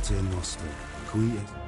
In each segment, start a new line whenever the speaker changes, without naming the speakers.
Pater Noster, qui et...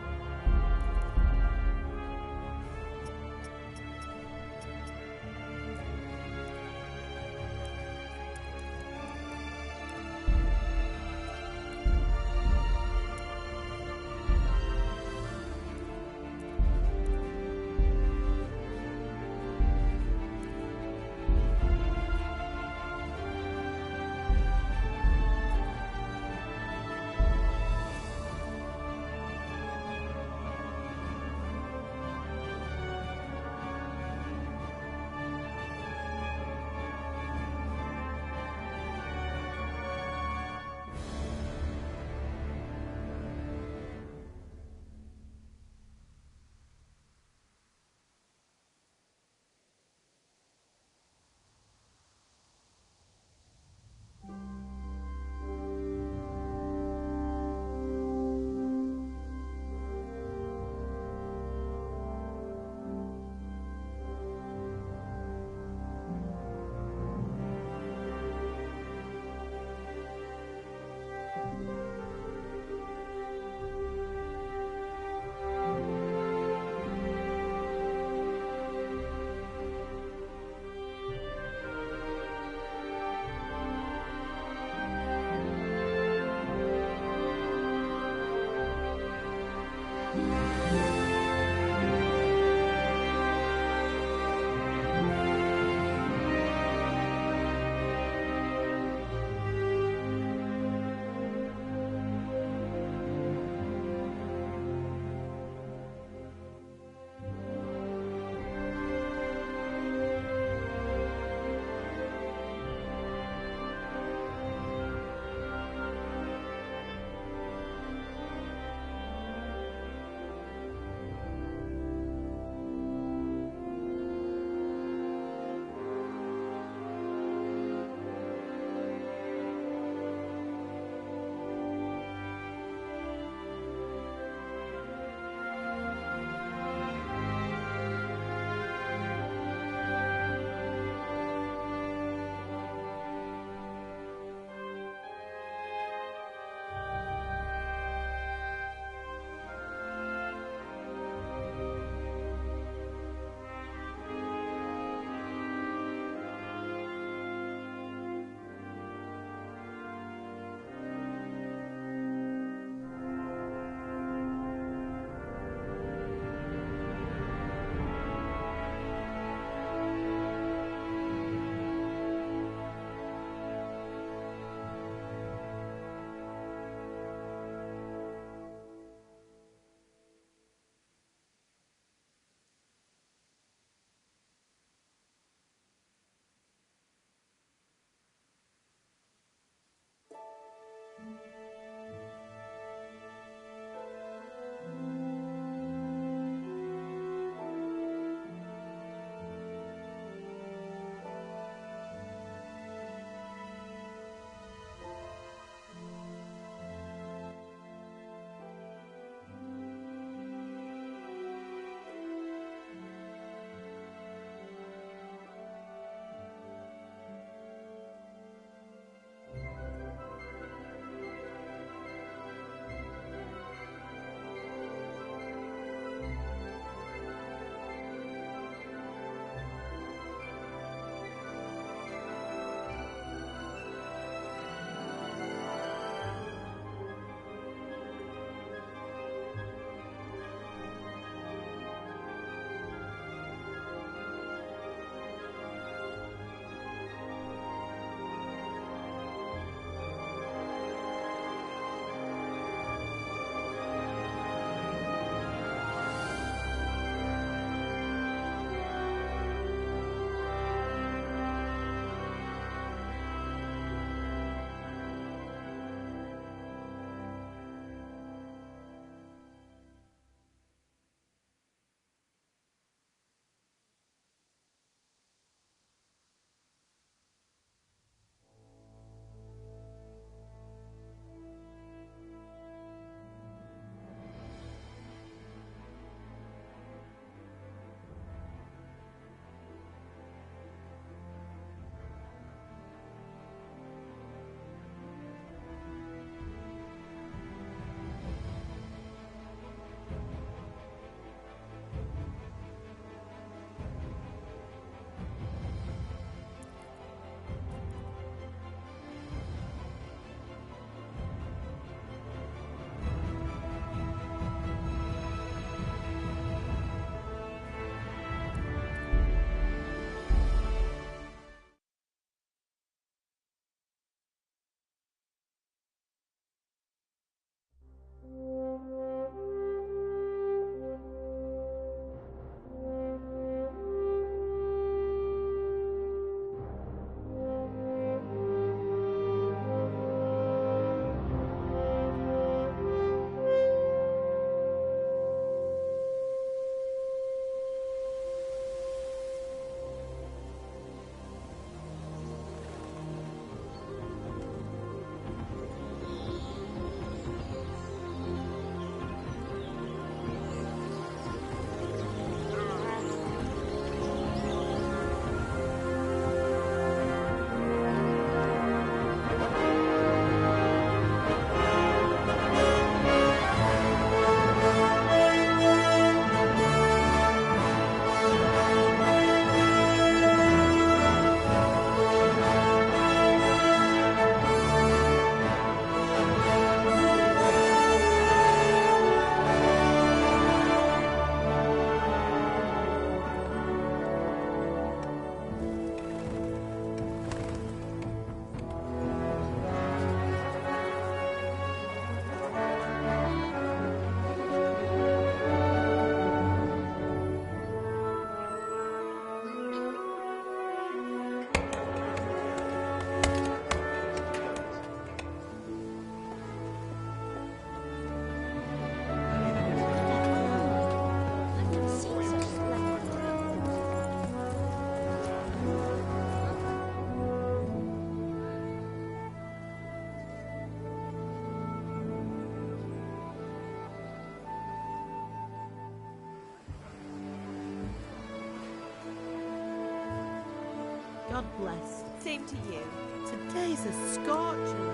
God bless. Same to you. Today's a scorcher.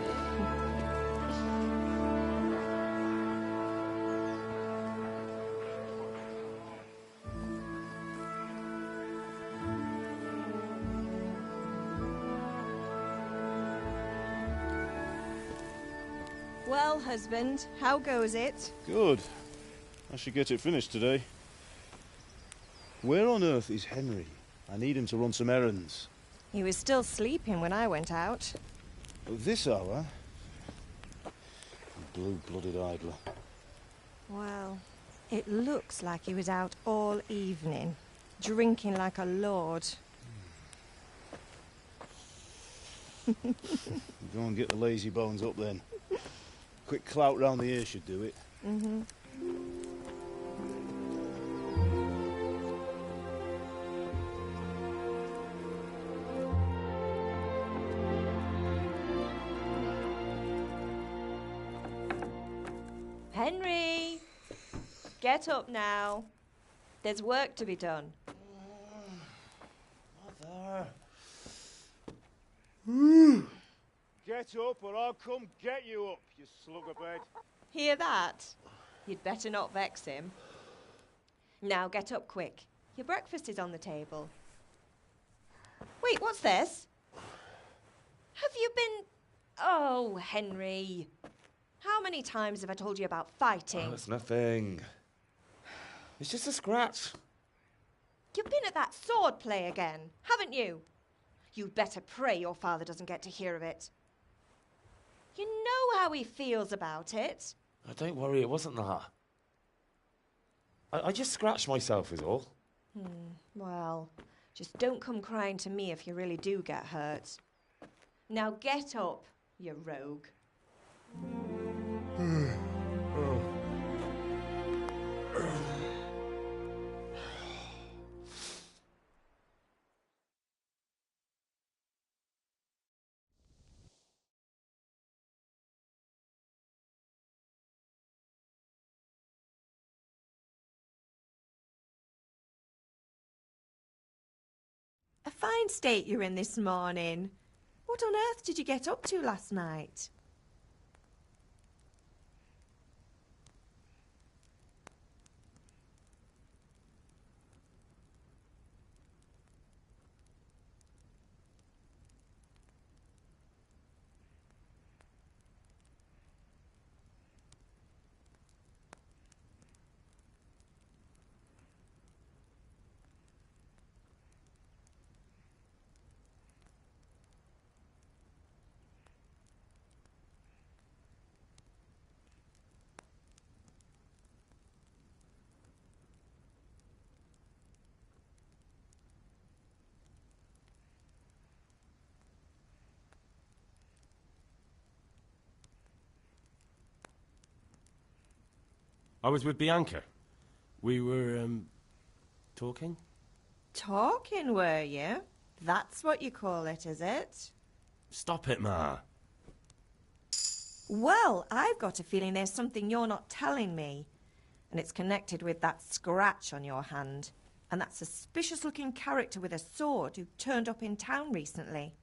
Well, husband, how goes it?
Good. I should get it finished today. Where on earth is Henry? I need him to run some errands.
He was still sleeping when I went out.
At this hour? Blue-blooded idler.
Well, it looks like he was out all evening, drinking like a lord.
Go and get the lazy bones up then. Quick clout round the ear should do it.
Mm-hmm. Henry! Get up now. There's work to be done.
Mother! Get up or I'll come get you up, you slugabed.
Hear that? You'd better not vex him. Now get up quick. Your breakfast is on the table. Wait, what's this? Have you been... Oh, Henry. How many times have I told you about fighting?
Oh, it's nothing. It's just a scratch.
You've been at that sword play again, haven't you? You'd better pray your father doesn't get to hear of it. You know how he feels about it.
Oh, don't worry, it wasn't that. I just scratched myself is all.
Well, just don't come crying to me if you really do get hurt. Now get up, you rogue. A fine state you're in this morning. What on earth did you get up to last night?
I was with Bianca. We were, talking?
Talking, were you? That's what you call it, is it?
Stop it, Ma.
Well, I've got a feeling there's something you're not telling me. And it's connected with that scratch on your hand. And that suspicious-looking character with a sword who turned up in town recently.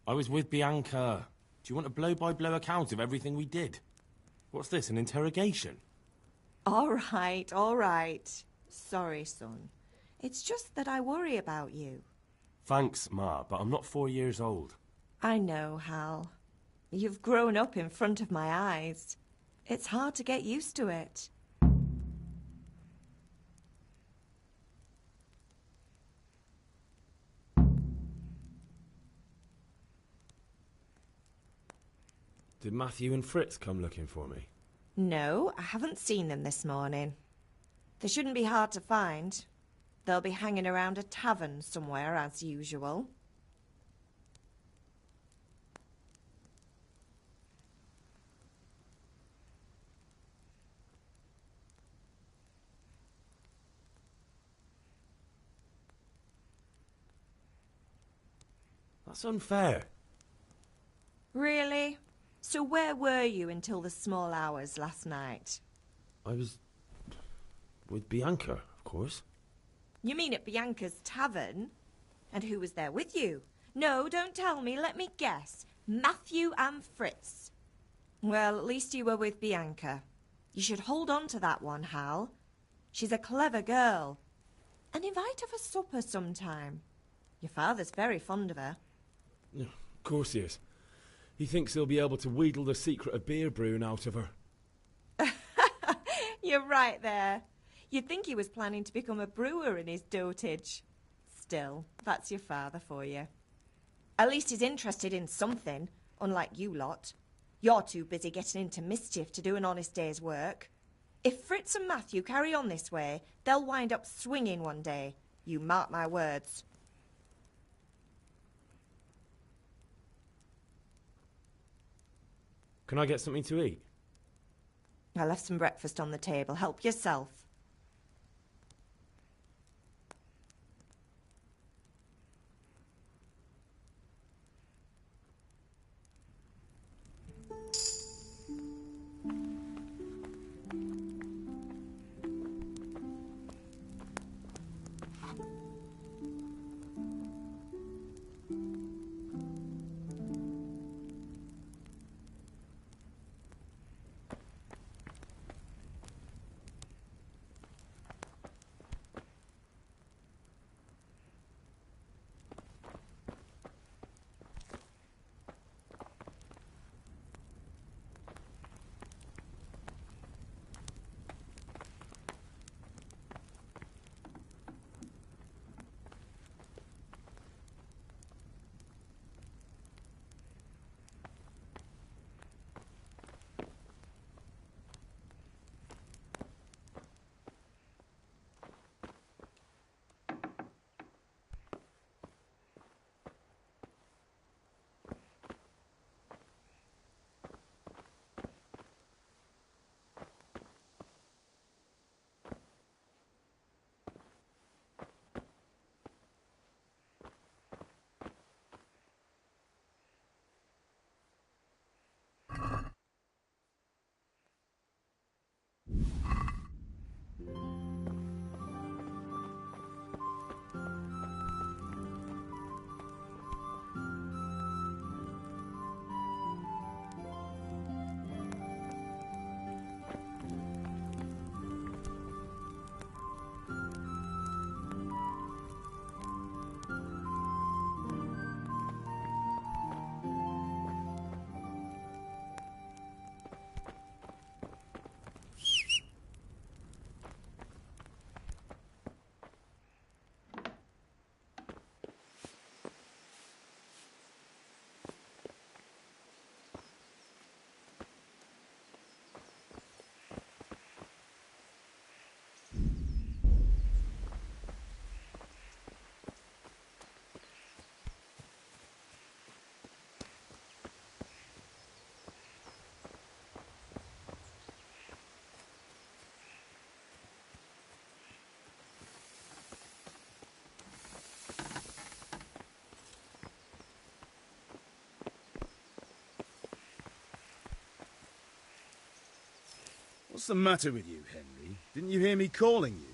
I was with Bianca. Do you want a blow-by-blow account of everything we did? What's this, an interrogation?
All right. Sorry, son. It's just that I worry about you.
Thanks, Ma, but I'm not 4 years old.
I know, Hal. You've grown up in front of my eyes. It's hard to get used to it.
Did Matthew and Fritz come looking for me?
No, I haven't seen them this morning. They shouldn't be hard to find. They'll be hanging around a tavern somewhere, as usual.
That's unfair.
Really? So where were you until the small hours last night?
I was... with Bianca, of course.
You mean at Bianca's tavern? And who was there with you? No, don't tell me, let me guess. Matthew and Fritz. Well, at least you were with Bianca. You should hold on to that one, Hal. She's a clever girl. And invite her for supper sometime. Your father's very fond of her.
Of course he is. He thinks he'll be able to wheedle the secret of beer brewing out of her.
You're right there. You'd think he was planning to become a brewer in his dotage. Still, that's your father for you. At least he's interested in something, unlike you lot. You're too busy getting into mischief to do an honest day's work. If Fritz and Matthew carry on this way, they'll wind up swinging one day. You mark my words.
Can I get something to eat?
I left some breakfast on the table. Help yourself.
What's the matter with you, Henry? Didn't you hear me calling you?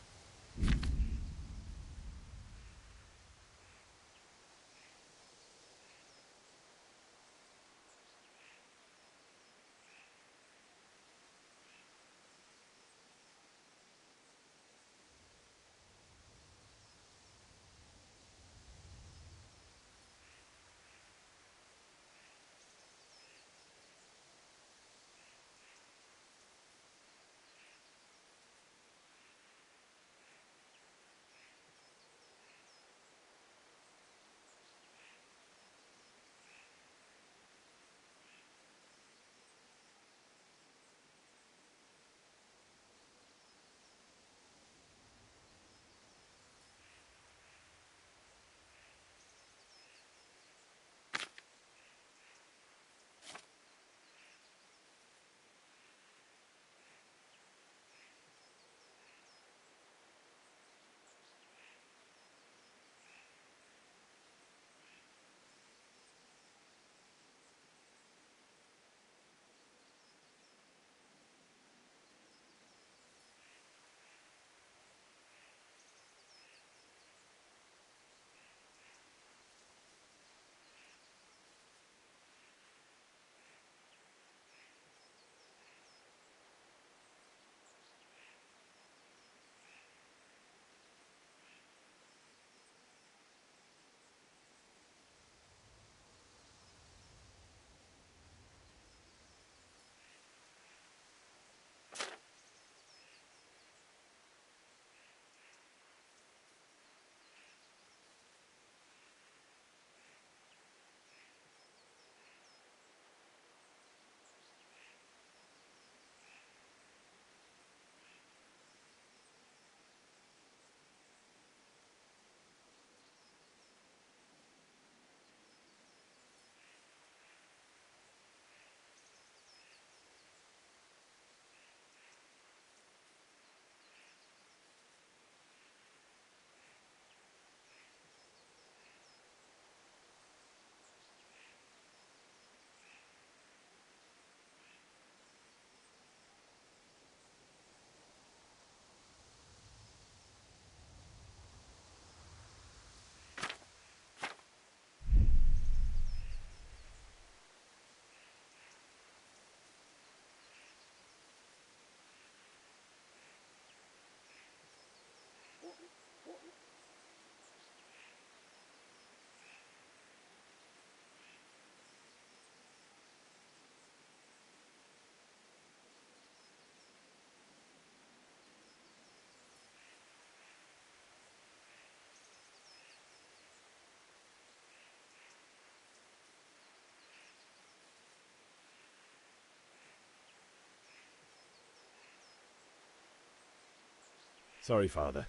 Sorry, Father.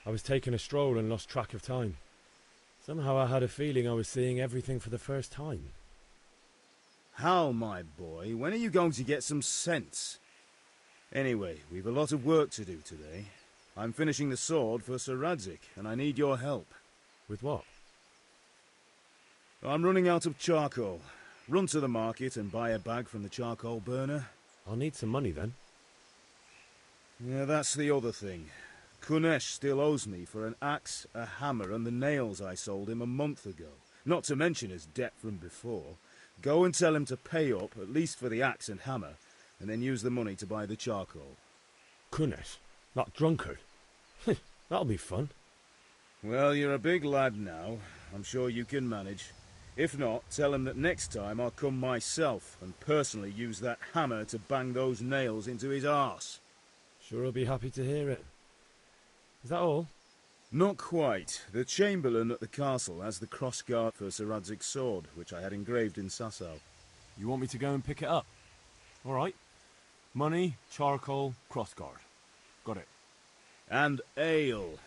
I was taking a stroll and lost track of time. Somehow I had a feeling I was seeing everything for the first time.
Hal, my boy, when are you going to get some sense? Anyway, we've a lot of work to do today. I'm finishing the sword for Sir Radzig, and I need your help.
With what?
I'm running out of charcoal. Run to the market and buy a bag from the charcoal burner.
I'll need some money then.
Yeah, that's the other thing. Kunesh still owes me for an axe, a hammer, and the nails I sold him a month ago. Not to mention his debt from before. Go and tell him to pay up, at least for the axe and hammer, and then use the money to buy the charcoal.
Kunesh? That drunkard? That'll be fun.
Well, you're a big lad now. I'm sure you can manage. If not, tell him that next time I'll come myself and personally use that hammer to bang those nails into his arse.
Sure he'll be happy to hear it. Is that all?
Not quite. The Chamberlain at the castle has the crossguard for Sir Radzig's sword, which I had engraved in Sasau.
You want me to go and pick it up? All right. Money, charcoal, crossguard. Got it.
And ale.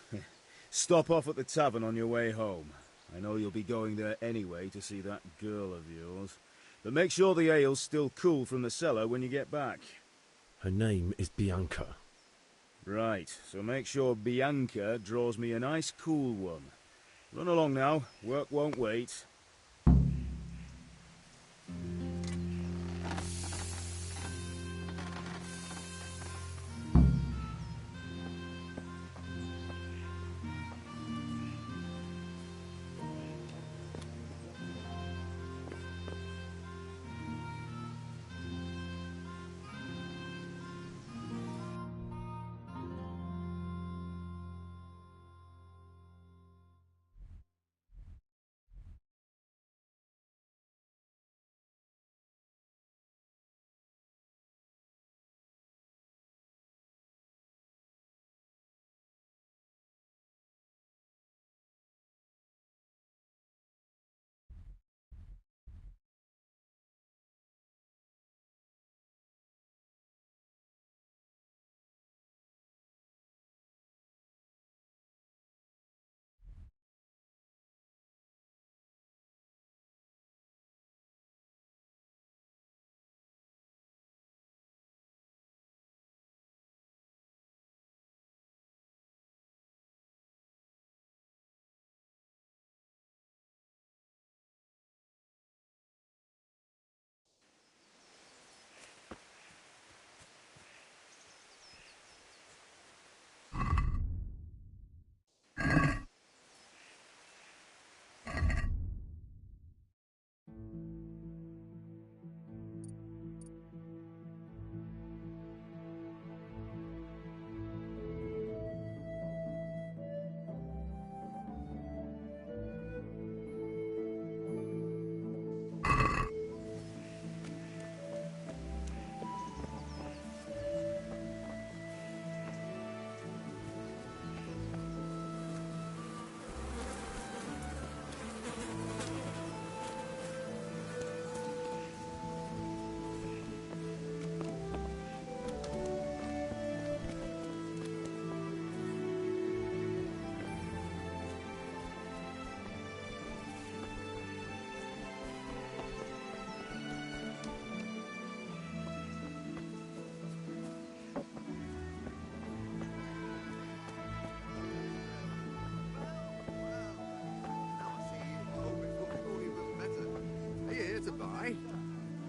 Stop off at the tavern on your way home. I know you'll be going there anyway to see that girl of yours. But make sure the ale's still cool from the cellar when you get back.
Her name is Bianca.
Right, so make sure Bianca draws me a nice cool one. Run along now, work won't wait.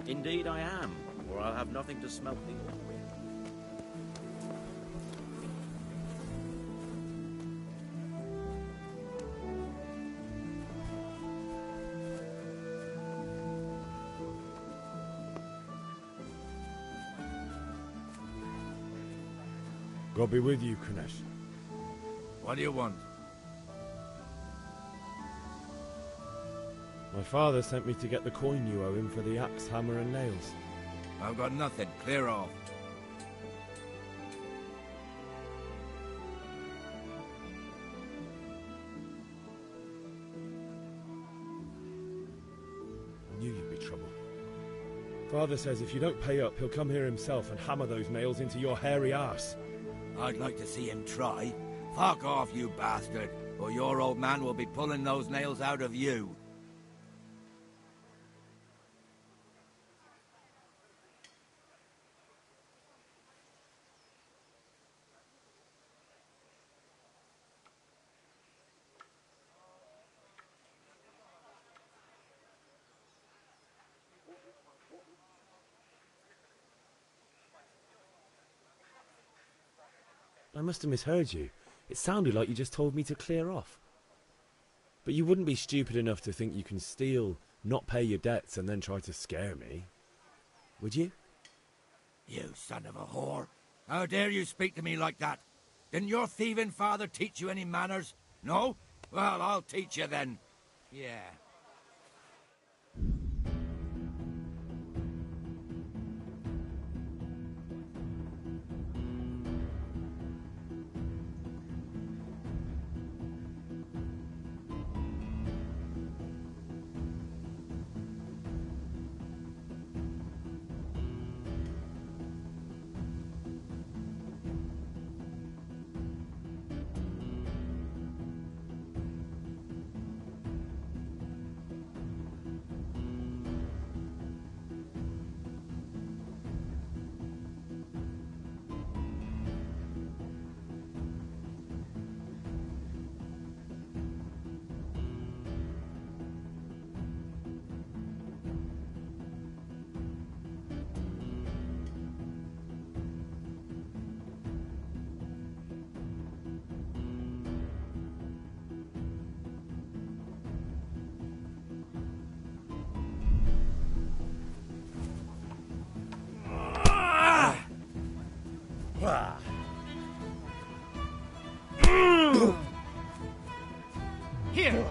Indeed I am, or I'll have nothing to smelt the oil with.
God be with you, Kunesh.
What do you want?
My father sent me to get the coin you owe him for the axe, hammer and nails.
I've got nothing. Clear off.
I knew you'd be trouble. Father says if you don't pay up, he'll come here himself and hammer those nails into your hairy arse.
I'd like to see him try. Fuck off, you bastard, or your old man will be pulling those nails out of you.
I must have misheard you. It sounded like you just told me to clear off. But you wouldn't be stupid enough to think you can steal, not pay your debts, and then try to scare me, would you?
You son of a whore. How dare you speak to me like that? Didn't your thieving father teach you any manners? No? Well, I'll teach you then. Yeah. Here!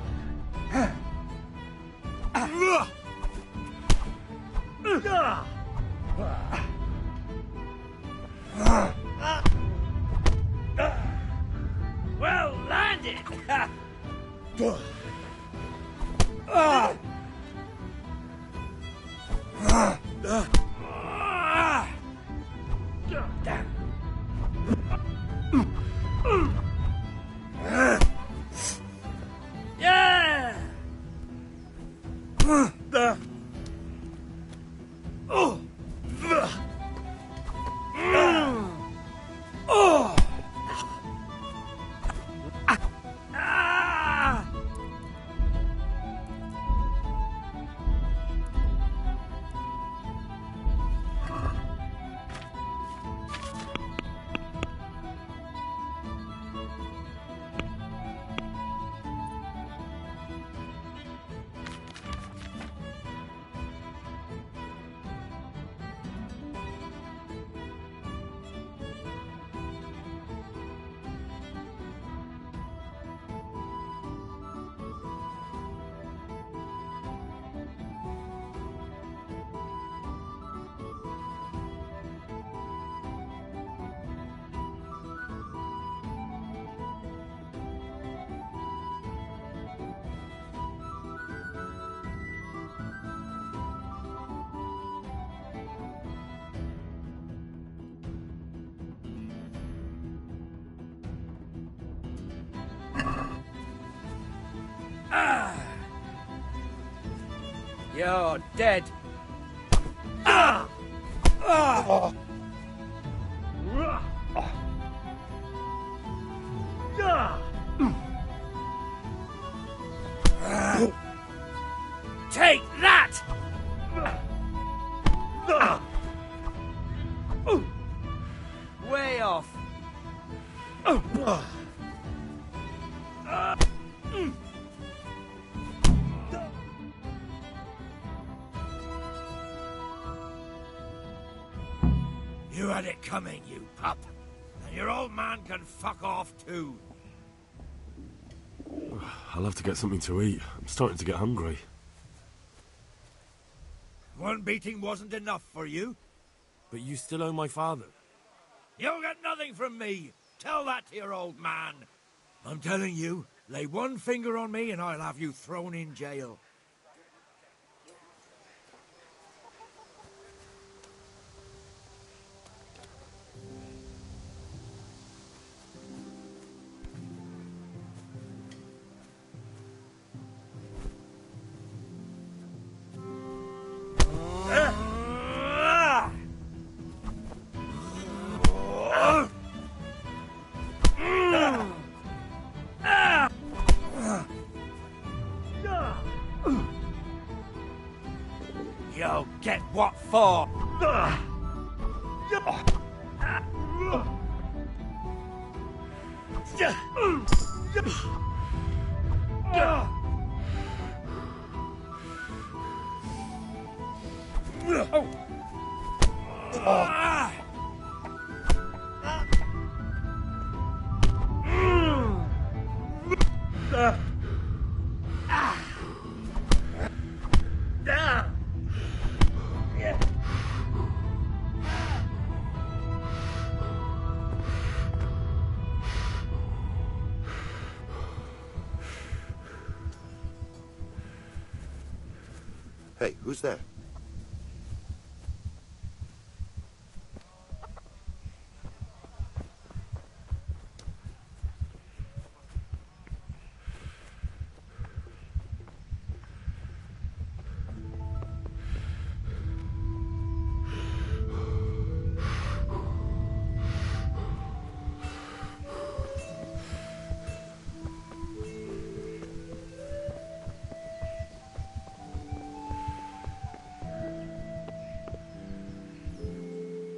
Well landed! Yeah! You're dead. Take that! Way off. You had it coming, you pup. And your old man can fuck off too.
I'll have to get something to eat. I'm starting to get hungry.
One beating wasn't enough for you?
But you still owe my father.
You'll get nothing from me. Tell that to your old man. I'm telling you, lay one finger on me and I'll have you thrown in jail. Get what for?
Hey, who's there?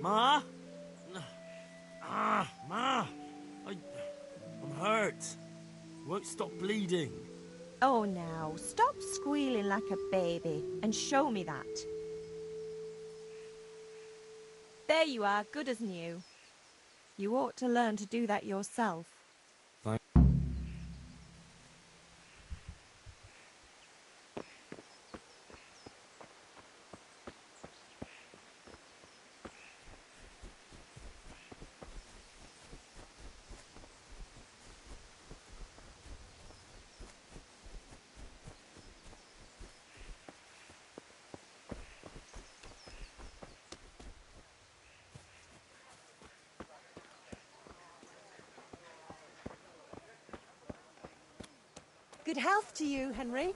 Ma? Ma! I'm hurt. Won't stop bleeding.
Oh, now, stop squealing like a baby and show me that. There you are, good as new. You ought to learn to do that yourself.
Good health to you, Henry.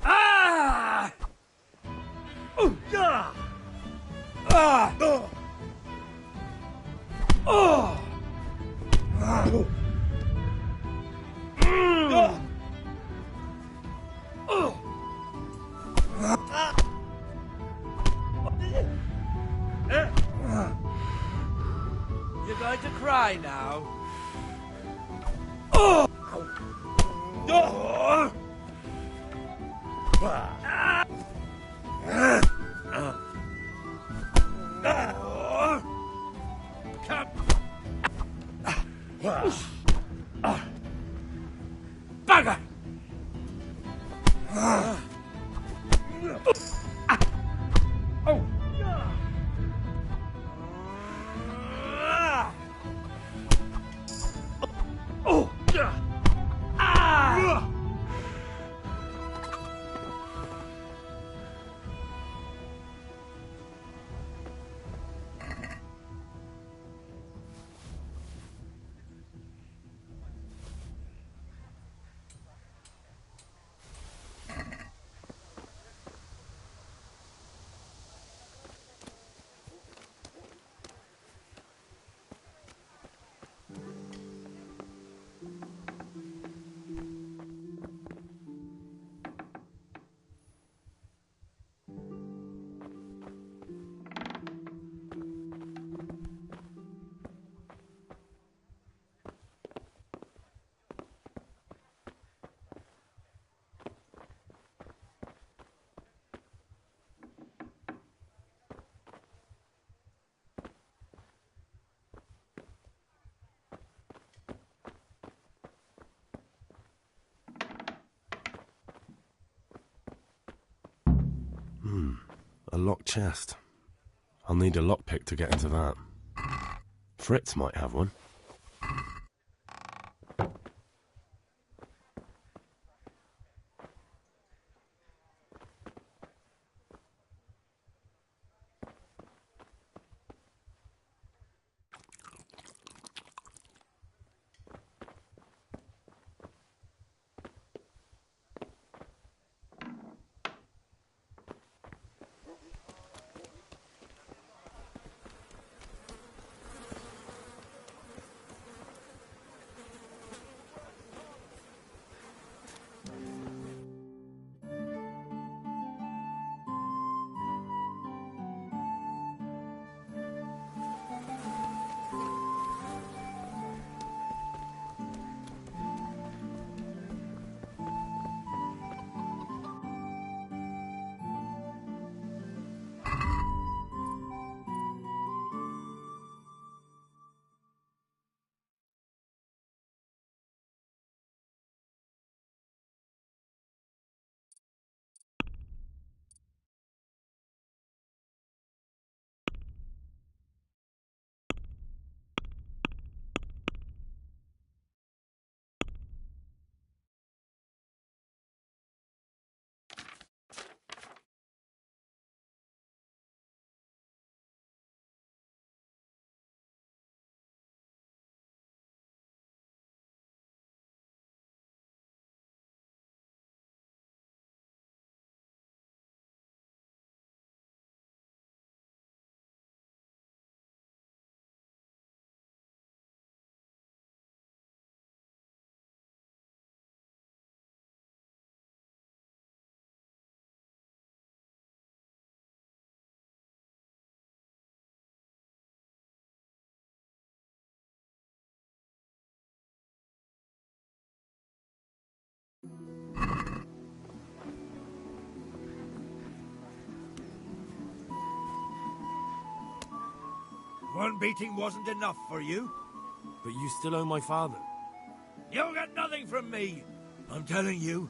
Ah! Oh! Yeah! Ah! Oh! Oh! Oh! Oh! You're going to cry now? Oh! Oh! Come! Bugger! Oh! Oh! Ah!
A locked chest. I'll need a lockpick to get into that. Fritz might have one.
One beating wasn't enough for you?
But you still owe my father.
You'll get nothing from me! I'm telling you.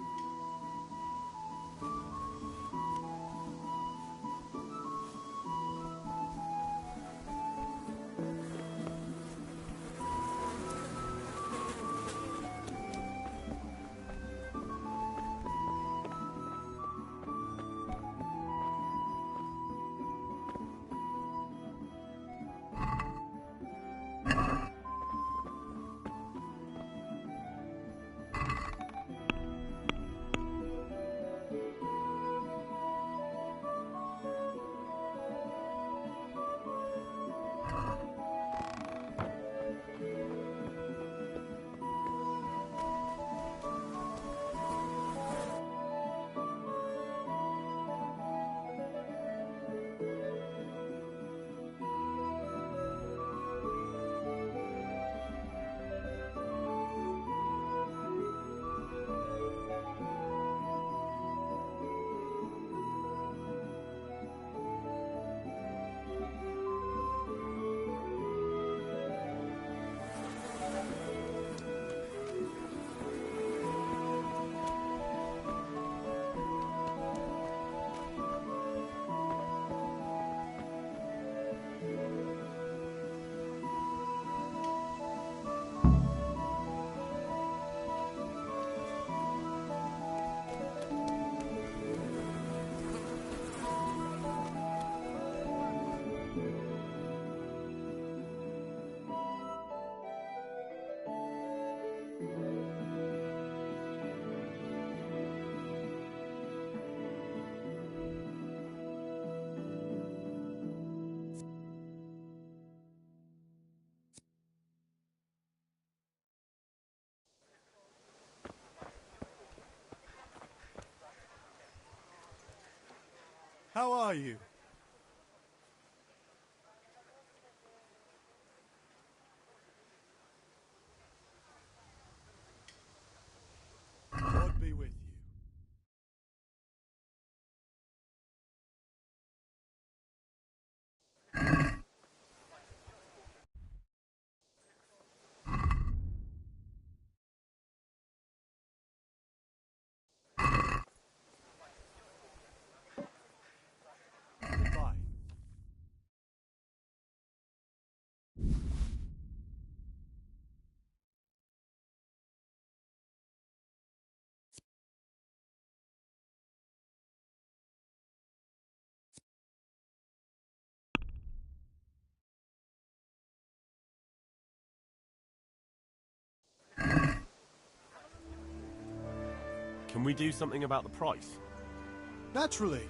How are you? God be with you. Goodbye.
Can we do something about the price?
Naturally.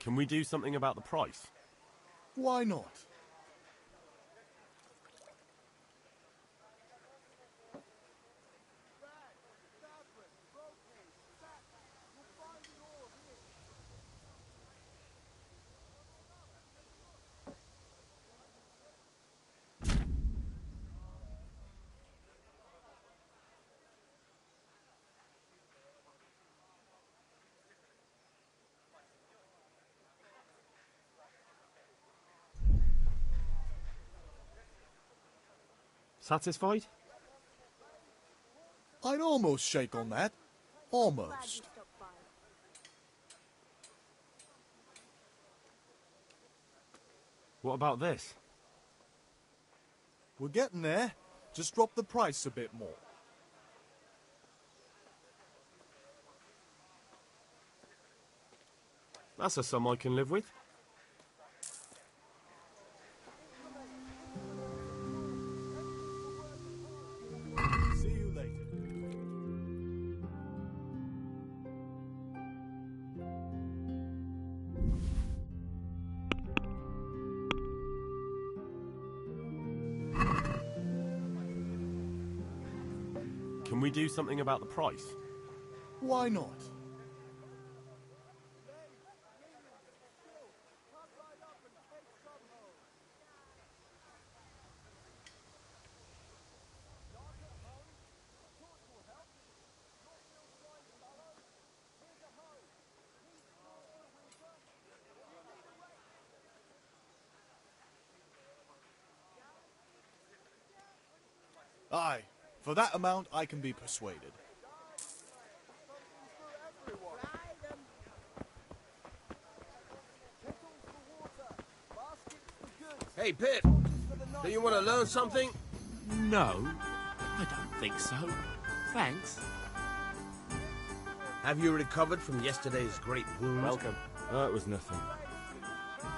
Can we do something about the price?
Why not?
Satisfied?
I'd almost shake on that. Almost.
What about this?
We're getting there. Just drop the price a bit more.
That's a sum I can live with.
See you later.
Can we do something about the price?
Why not? Aye, for that amount I can be persuaded.
Hey, Pip, do you want to learn something?
No, I don't think so. Thanks.
Have you recovered from yesterday's great wound?
Welcome. Oh, it was nothing.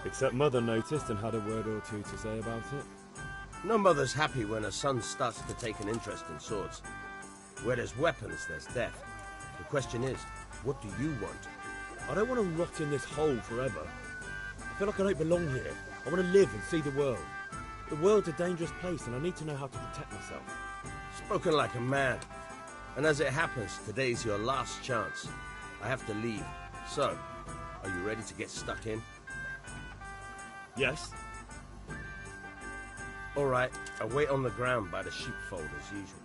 Except Mother noticed and had a word or two to say about it.
No mother's happy when her son starts to take an interest in swords. Where there's weapons, there's death. The question is, what do you want?
I don't want to rot in this hole forever. I feel like I don't belong here. I want to live and see the world. The world's a dangerous place and I need to know how to protect myself.
Spoken like a man. And as it happens, today's your last chance. I have to leave. So, are you ready to get stuck in?
Yes?
All right, I'll wait on the ground by the sheepfold as usual.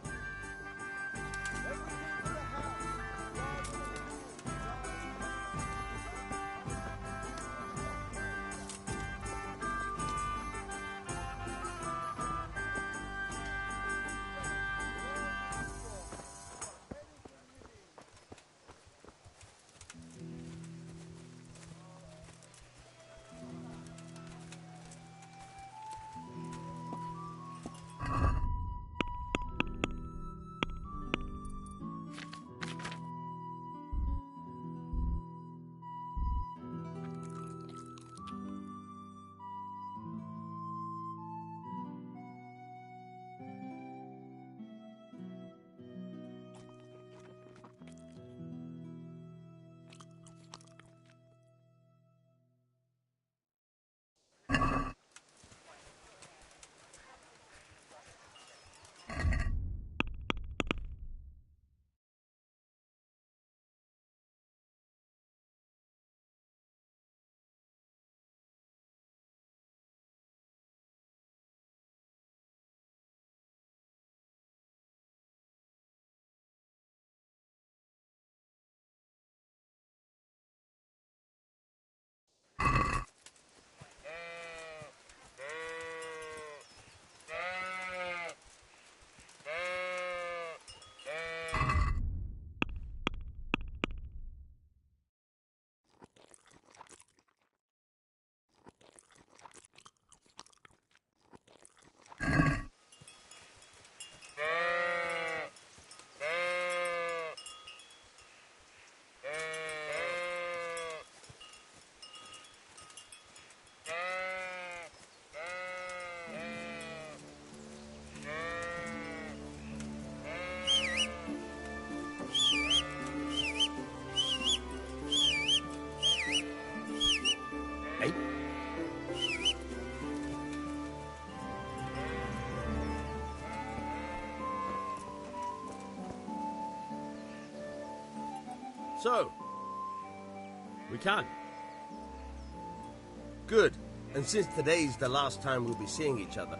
So,
We can.
good. And since today's the last time we'll be seeing each other,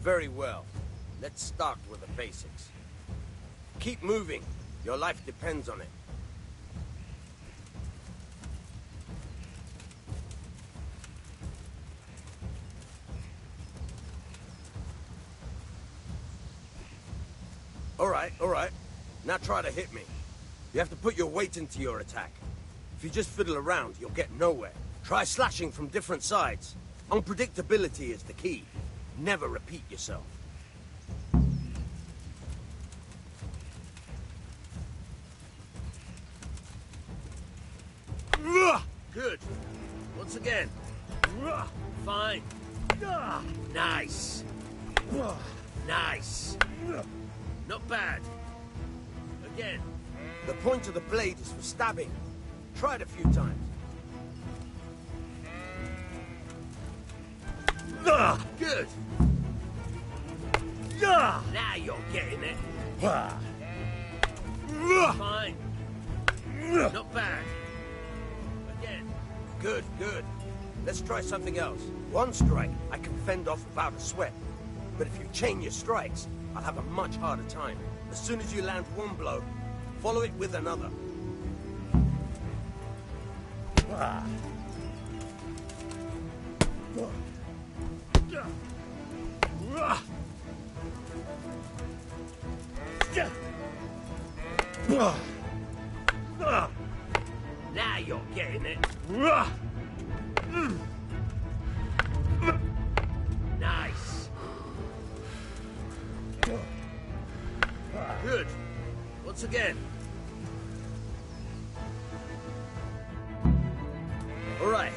very well. Let's start with the basics. Keep moving. Your life depends on it. All right. Now try to hit me. You have to put your weight into your attack. If you just fiddle around, you'll get nowhere. Try slashing from different sides. Unpredictability is the key. Never repeat yourself. Good. Once again. Fine. Nice. Nice. Not bad. Again. The point of the blade is for stabbing. Try it a few times. Good. Now you're getting it. Fine. Not bad. Again. Good. Let's try something else. One strike, I can fend off without a sweat. But if you chain your strikes, I'll have a much harder time. As soon as you land one blow, follow it with another. Now you're getting it. Nice. Good. Once again. All right.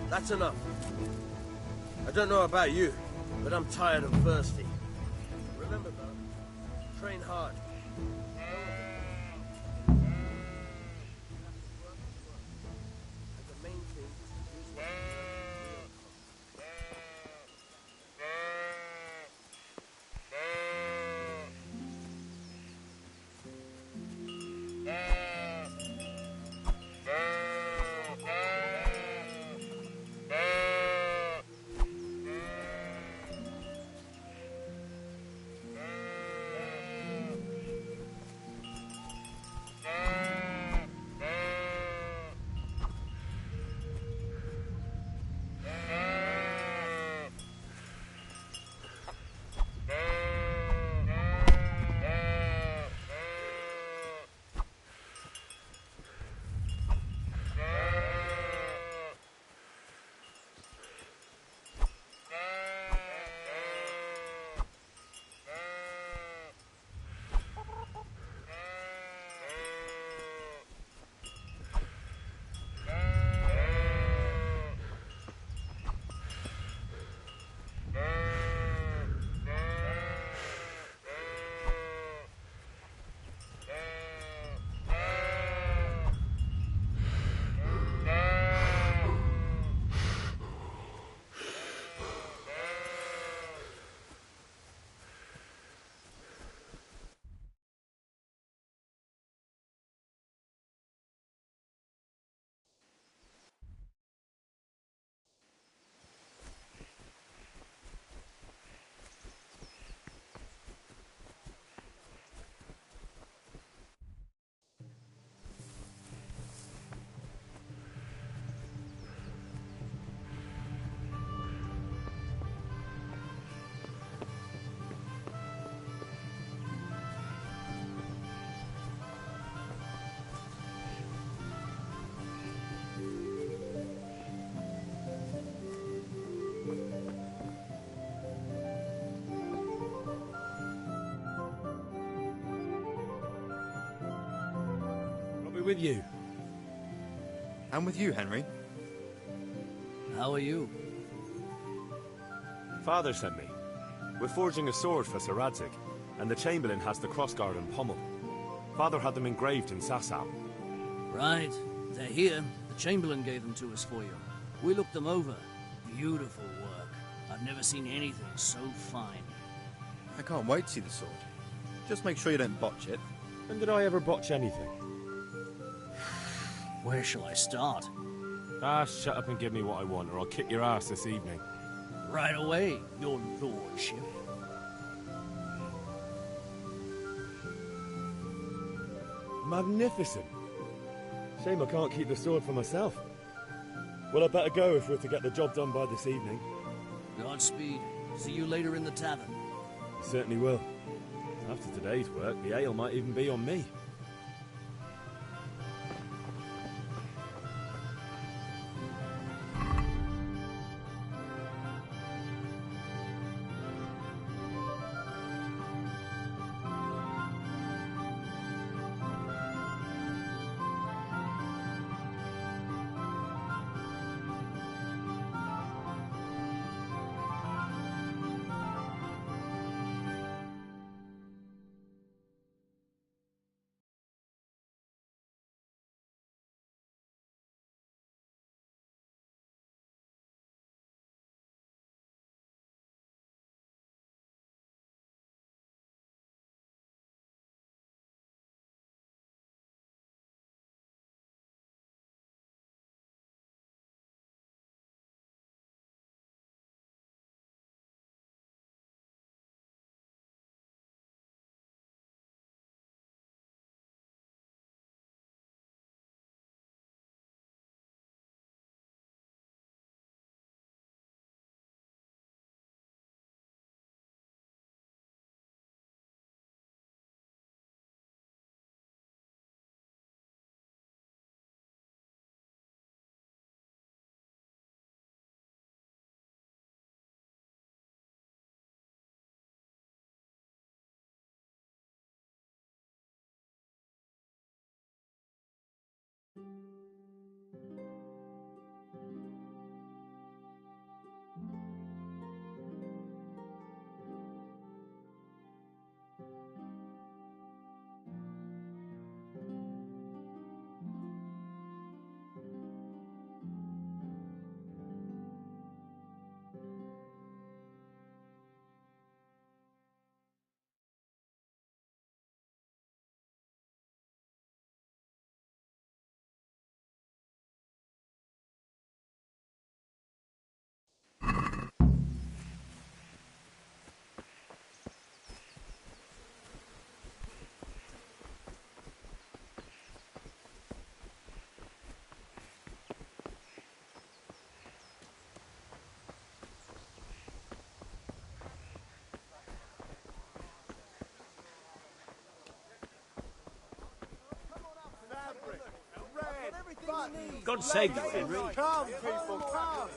That's enough. I don't know about you, but I'm tired and thirsty. Remember, though, train hard.
With you.
I'm with you, Henry.
How are you?
Father sent me. We're forging a sword for Sir Radzig, and the Chamberlain has the crossguard and pommel. Father had them engraved in Sasau.
Right. They're here. The Chamberlain gave them to us for you. We looked them over. Beautiful work. I've never seen anything so fine.
I can't wait to see the sword. Just make sure you don't botch it.
When did I ever botch anything?
Where shall I start?
Ah, shut up and give me what I want, or I'll kick your ass this evening.
Right away, your lordship.
Magnificent. Shame I can't keep the sword for myself. Well, I better go if we're to get the job done by this evening.
Godspeed. See you later in the tavern.
Certainly will. After today's work, the ale might even be on me.
God save you, Henry.
Come, people, come!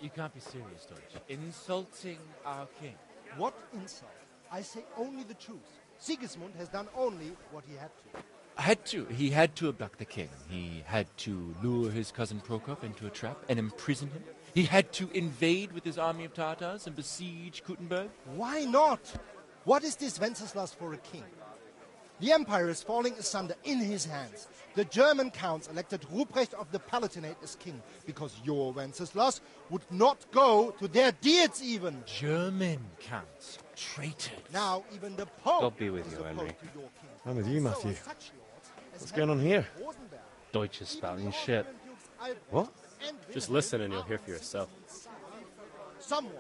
You can't be serious, Deutsch. Insulting our king.
What insult? I say only the truth. Sigismund has done only what he had to.
Had to. He had to abduct the king. He had to lure his cousin Prokop into a trap and imprison him. He had to invade with his army of Tatars and besiege Kuttenberg.
Why not? What is this Wenceslas for a king? The empire is falling asunder in his hands. The German counts elected Ruprecht of the Palatinate as king because your Wenceslas would not go to their deeds even.
German counts. Traitors.
Now even the Pope
God be with
is
you,
opposed
Henry.
to your king.
I'm with you,
So
Matthew.
are such lords as
What's going on here?
Rosenberg,
Deutsch is spouting shit.
What?
and
Just
Wilhelm
listen and you'll hear for yourself.
Someone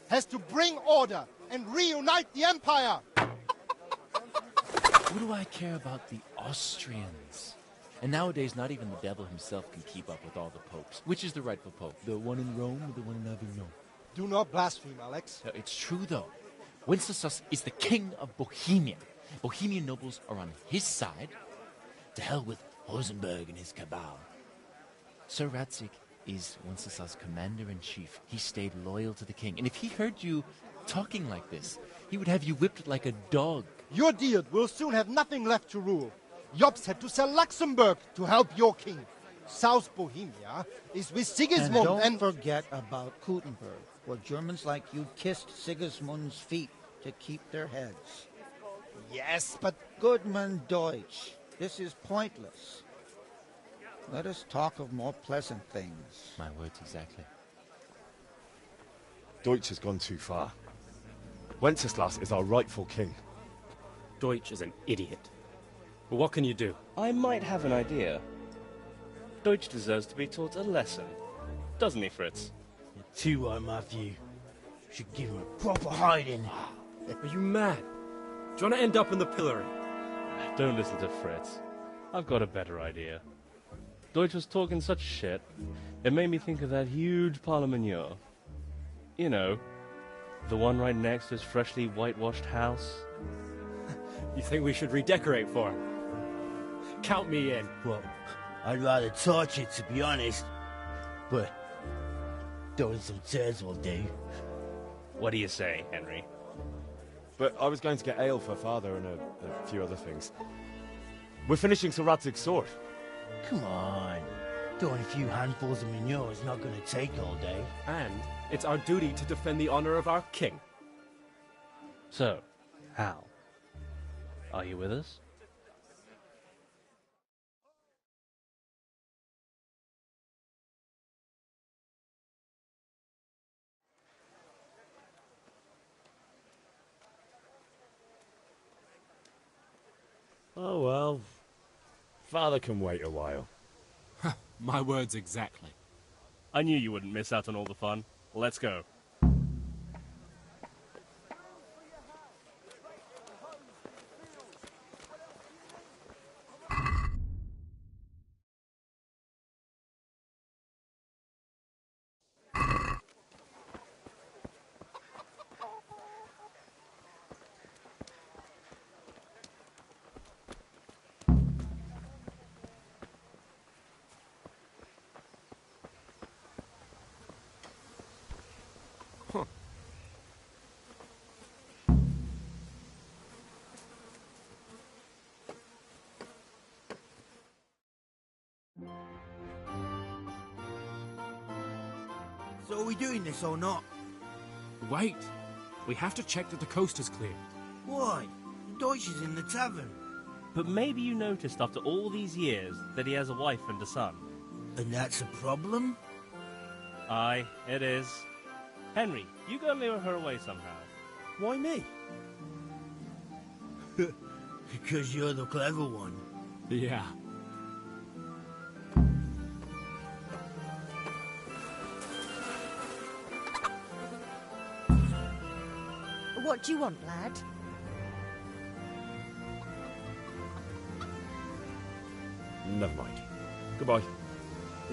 has to bring order and reunite the empire.
What do I care about the Austrians? And nowadays, not even the devil himself can keep up with all the popes. Which is the rightful pope? The one in Rome or the one in Avignon?
Do not blaspheme, Alex.
It's true, though. Wenceslas is the king of Bohemia. Bohemian nobles are on his side. To hell with Rosenberg and his cabal. Sir Radzik is Wenceslas' commander-in-chief. He stayed loyal to the king. And if he heard you talking like this, he would have you whipped like a dog.
Your Diet will soon have nothing left to rule. Jobst had to sell Luxembourg to help your king. South Bohemia is with Sigismund
And don't forget about Kuttenberg, where Germans like you kissed Sigismund's feet. to keep their heads.
Yes, but...
Goodman Deutsch, this is pointless. Let us talk of more pleasant things.
My words exactly.
Deutsch has gone too far. Wenceslas is our rightful king.
Deutsch is an idiot. But what can you do?
I might have an idea. Deutsch deserves to be taught a lesson. Doesn't he, Fritz?
You're too high, my view. Should give him a proper hiding.
Are you mad? Do you want to end up in the pillory?
Don't listen to Fritz. I've got a better idea. Deutsch was talking such shit, it made me think of that huge parliament. You know, the one right next to his freshly whitewashed house.
You think we should redecorate for him? Count me in.
Well, I'd rather torch it, to be honest. But throwing some turds will do.
What do you say, Henry?
But I was going to get ale for Father and a few other things. We're finishing Sir Radzig's sword.
Come on. Throwing a few handfuls of manure is not going to take all day.
And it's our duty to defend the honor of our king.
So, Hal, are you with us?
Oh well. Father can wait a while.
My words exactly.
I knew you wouldn't miss out on all the fun. Let's go.
So are we doing this or not?
Wait. We have to check that the coast is clear.
Why? Deutsch is in the tavern.
But maybe you noticed after all these years that he has a wife and a son.
And that's a problem?
Aye, it is. Henry, you go and lure her away somehow.
Why me?
Because you're the clever one.
Yeah.
What do you want, lad?
Never mind. Goodbye.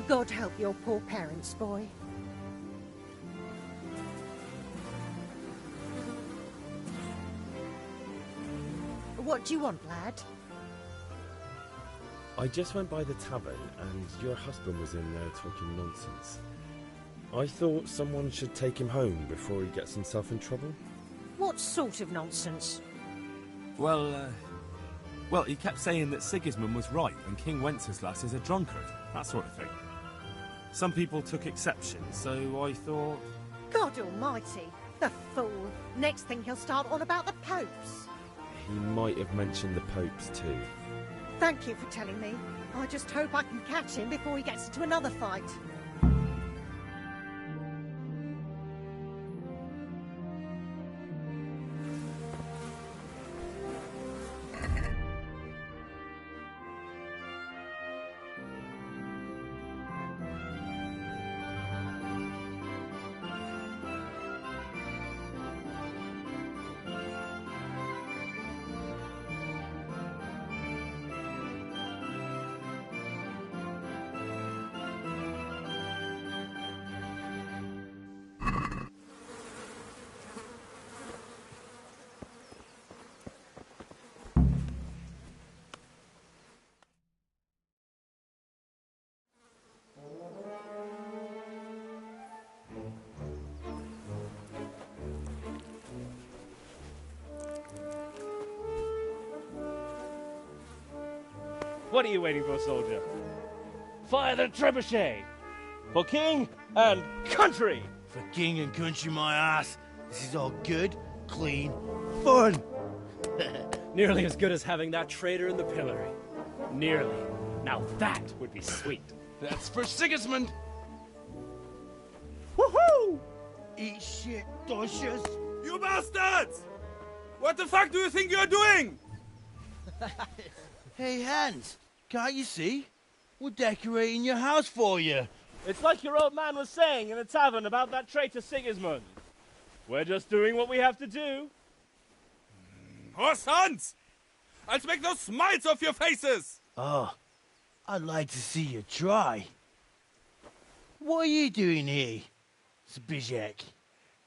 God help your poor parents, boy. What do you want, lad?
I just went by the tavern and your husband was in there talking nonsense. I thought someone should take him home before he gets himself in trouble.
What sort of nonsense?
Well, he kept saying that Sigismund was right and King Wenceslas is a drunkard, that sort of thing. Some people took exception, so I thought...
God almighty, the fool. Next thing he'll start on about the popes.
He might have mentioned the popes too.
Thank you for telling me. I just hope I can catch him before he gets into another fight.
What are you waiting for, soldier? Fire the trebuchet! For king and country!
For king and country, my ass. This is all good, clean fun.
Nearly as good as having that traitor in the pillory. Nearly. Now that would be sweet.
That's for Sigismund!
Woohoo! Eat shit, Dodgers.
You bastards! What the fuck do you think you're doing?
Hey, Hans, can't you see? We're decorating your house for you.
It's like your old man was saying in the tavern about that traitor Sigismund. We're just doing what we have to do.
Horse Hans! I'll make those smiles off your faces!
Oh, I'd like to see you try. What are you doing here, Zbyszek?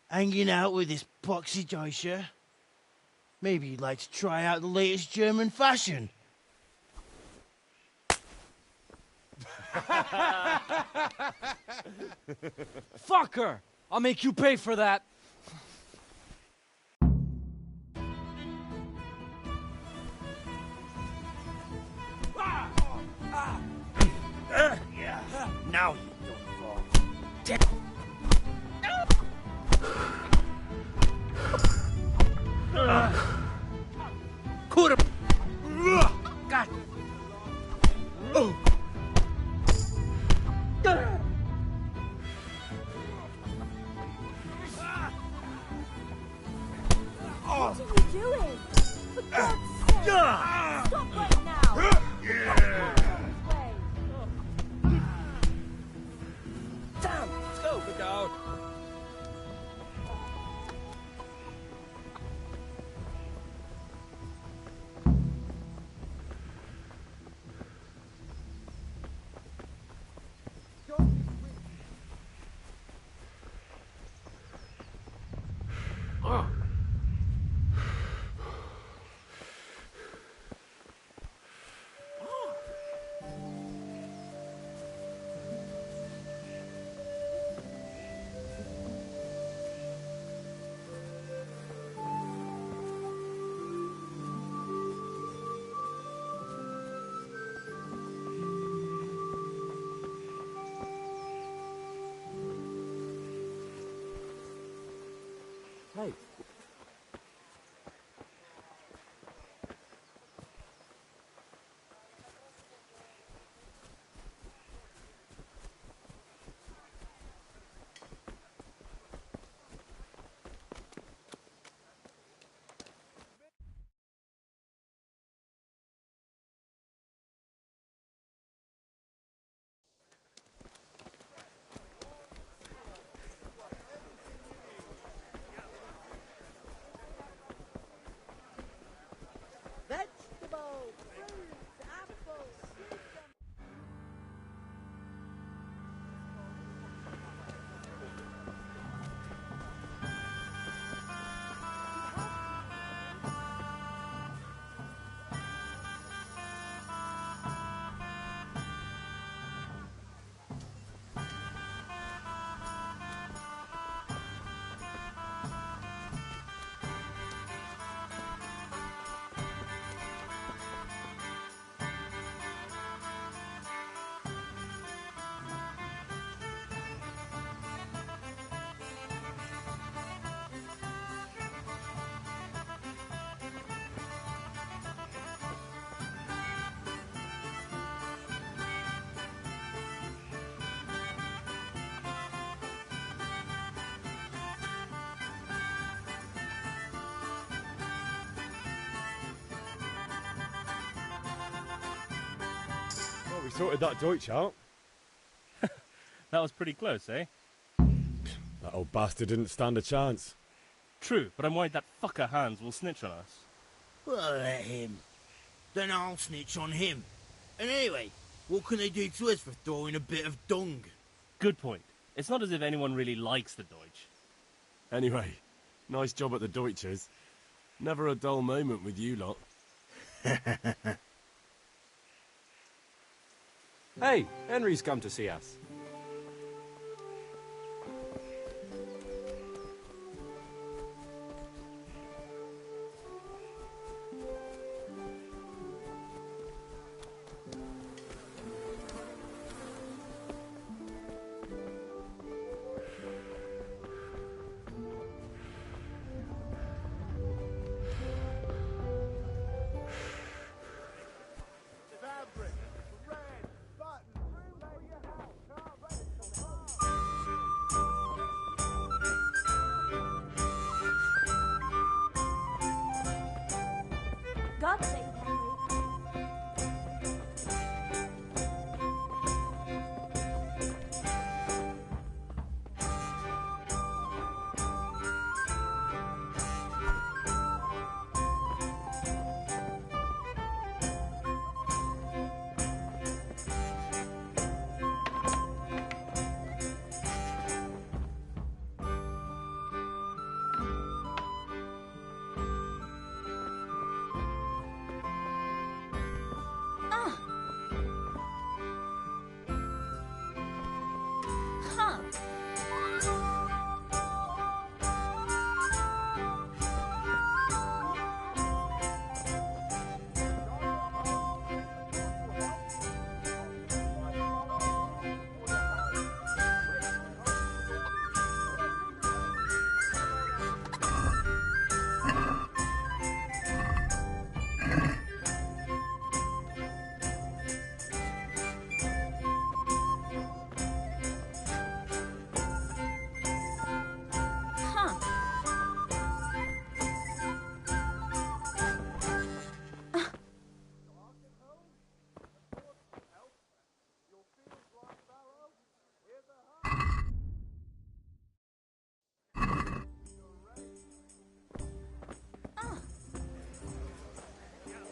Hanging out with this poxy Deutscher? Maybe you'd like to try out the latest German fashion.
Fucker! I'll make you pay for that.
Yeah. Now you don't fall. Could have. God. Oh.
What are you doing? For God's sake! Stop right now!
Damn! Let's go! Look out!
Hey.
Vegetables, fruits, apples,
Well, we sorted that Deutsch out.
That was pretty close, eh?
That old bastard didn't stand a chance.
True, but I'm worried that fucker Hans will snitch on us.
Well, let him. Then I'll snitch on him. And anyway, what can they do to us for throwing a bit of dung?
Good point. It's not as if anyone really likes the Deutsch.
Anyway, nice job at the Deutschers. Never a dull moment with you lot.
Hey, Henry's come to see us.
God's sake, Henry.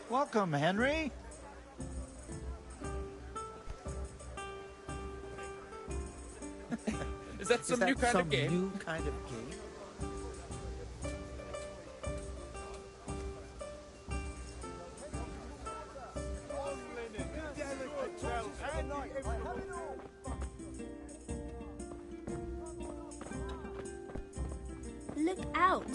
Welcome, Henry.
Is that some new kind of game?
New kind of game?
Look out!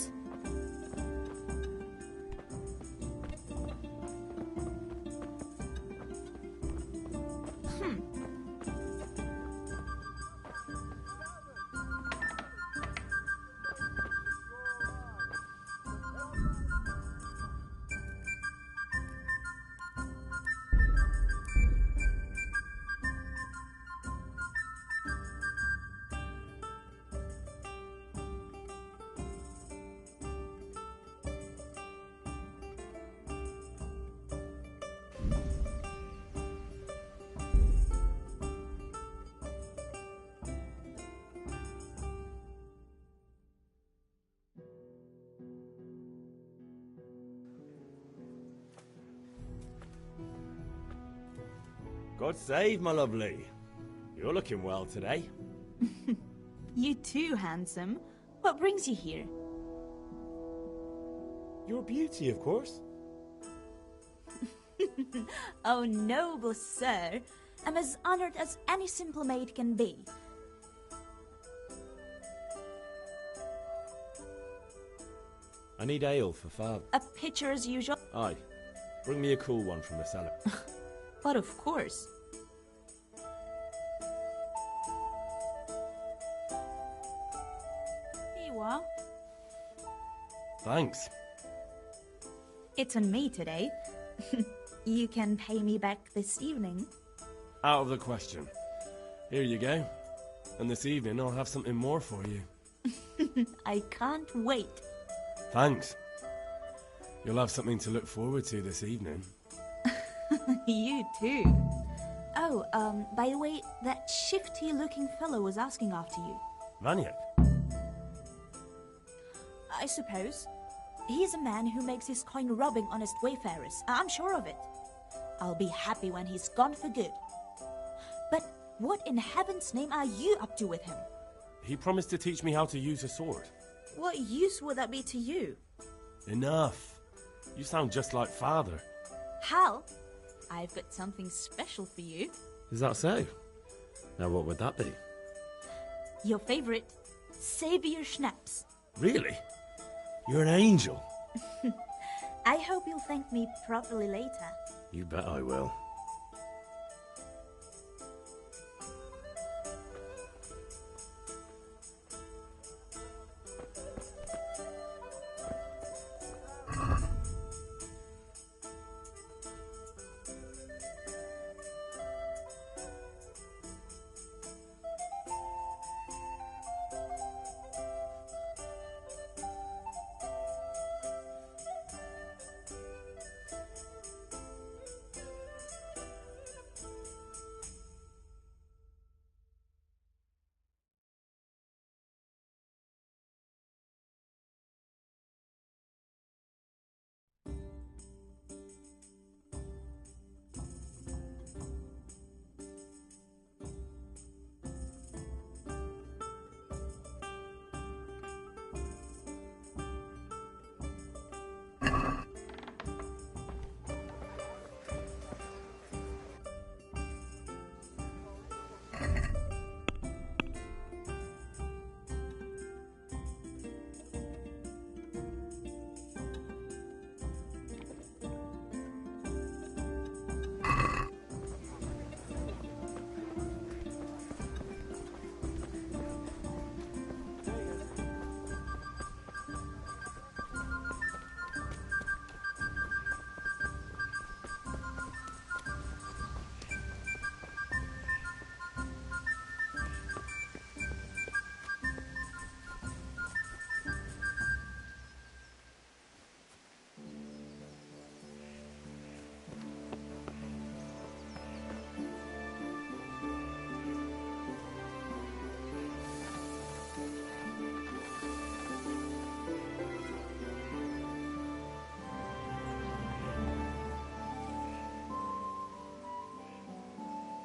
God save, my lovely. You're looking well today.
You too, handsome. What brings you here?
Your beauty, of course.
Oh, noble sir. I'm as honored as any simple maid can be.
I need ale for father.
A pitcher as usual?
Aye. Bring me a cool one from the cellar.
But of course. Here you are.
Thanks.
It's on me today. You can pay me back this evening.
Out of the question. Here you go. And this evening I'll have something more for you.
I can't wait.
Thanks. You'll have something to look forward to this evening.
You too. Oh, by the way, that shifty-looking fellow was asking after you.
Maniac?
I suppose. He's a man who makes his coin robbing honest wayfarers. I'm sure of it. I'll be happy when he's gone for good. But what in heaven's name are you up to with him?
He promised to teach me how to use a sword.
What use would that be to you?
Enough. You sound just like father.
Hal, I've got something special for you.
Is that so? Now what would that be?
Your favorite, Savior Schnapps.
Really? You're an angel.
I hope you'll thank me properly later.
You bet I will.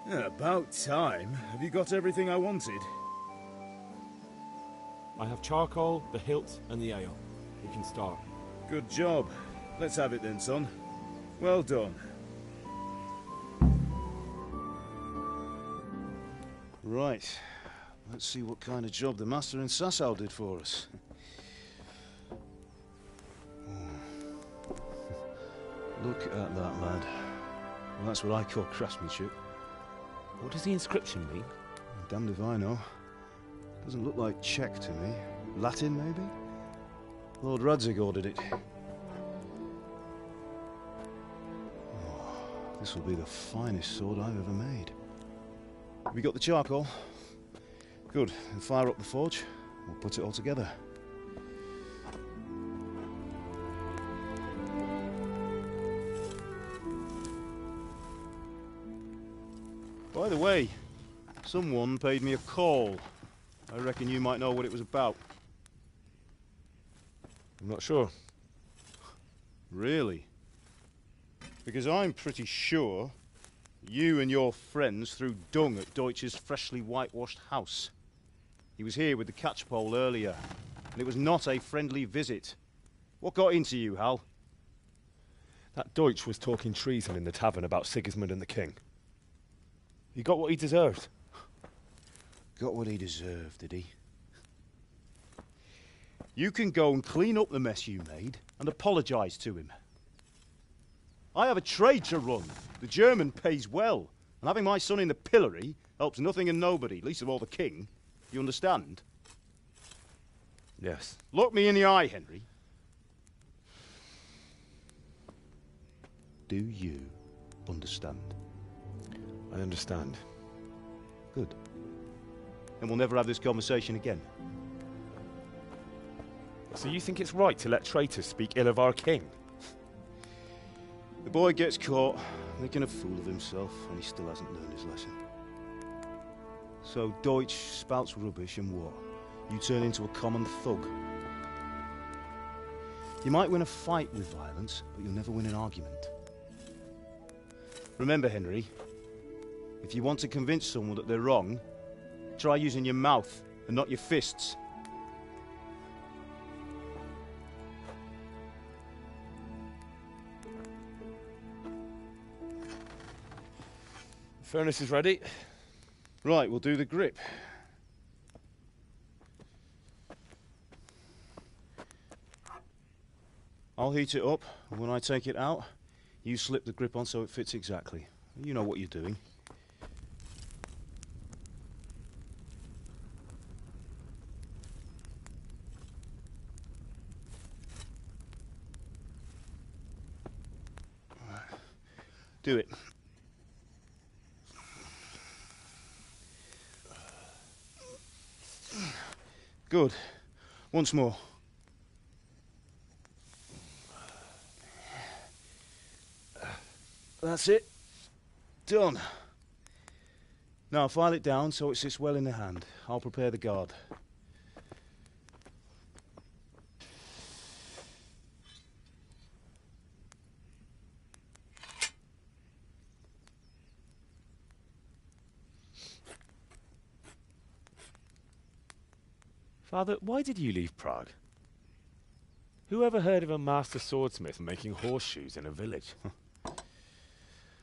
Yeah, about time. Have you got everything I wanted?
I have charcoal, the hilt, and the ale. We can start.
Good job. Let's have it then, son. Well done. Right. Let's see what kind of job the master in Sasau did for us. Look at that, lad. Well, that's what I call craftsmanship.
What does the inscription mean?
Damned if I know. Doesn't look like Czech to me. Latin, maybe? Lord Radzig ordered it. Oh, this will be the finest sword I've ever made. Have you got the charcoal? Good. Then fire up the forge. We'll put it all together. By the way, someone paid me a call. I reckon you might know what it was about.
I'm not sure.
Really? Because I'm pretty sure you and your friends threw dung at Deutsch's freshly whitewashed house. He was here with the catchpole earlier, and it was not a friendly visit. What got into you, Hal?
That Deutsch was talking treason in the tavern about Sigismund and the king. He got what he deserved.
Got what he deserved, did he? You can go and clean up the mess you made and apologise to him. I have a trade to run. The German pays well, and having my son in the pillory helps nothing and nobody, least of all the king. You understand?
Yes.
Look me in the eye, Henry. Do you understand?
I understand.
Good. Then we'll never have this conversation again.
So you think it's right to let traitors speak ill of our king?
The boy gets caught, making a fool of himself, and he still hasn't learned his lesson. So Deutsch spouts rubbish, and what? You turn into a common thug. You might win a fight with violence, but you'll never win an argument. Remember, Henry, if you want to convince someone that they're wrong, try using your mouth and not your fists.
The furnace is ready.
Right, we'll do the grip. I'll heat it up, and when I take it out, you slip the grip on so it fits exactly. You know what you're doing. Do it. Good. Once more. That's it. Done. Now file it down so it sits well in the hand. I'll prepare the guard.
Father, why did you leave Prague? Who ever heard of a master swordsmith making horseshoes in a village?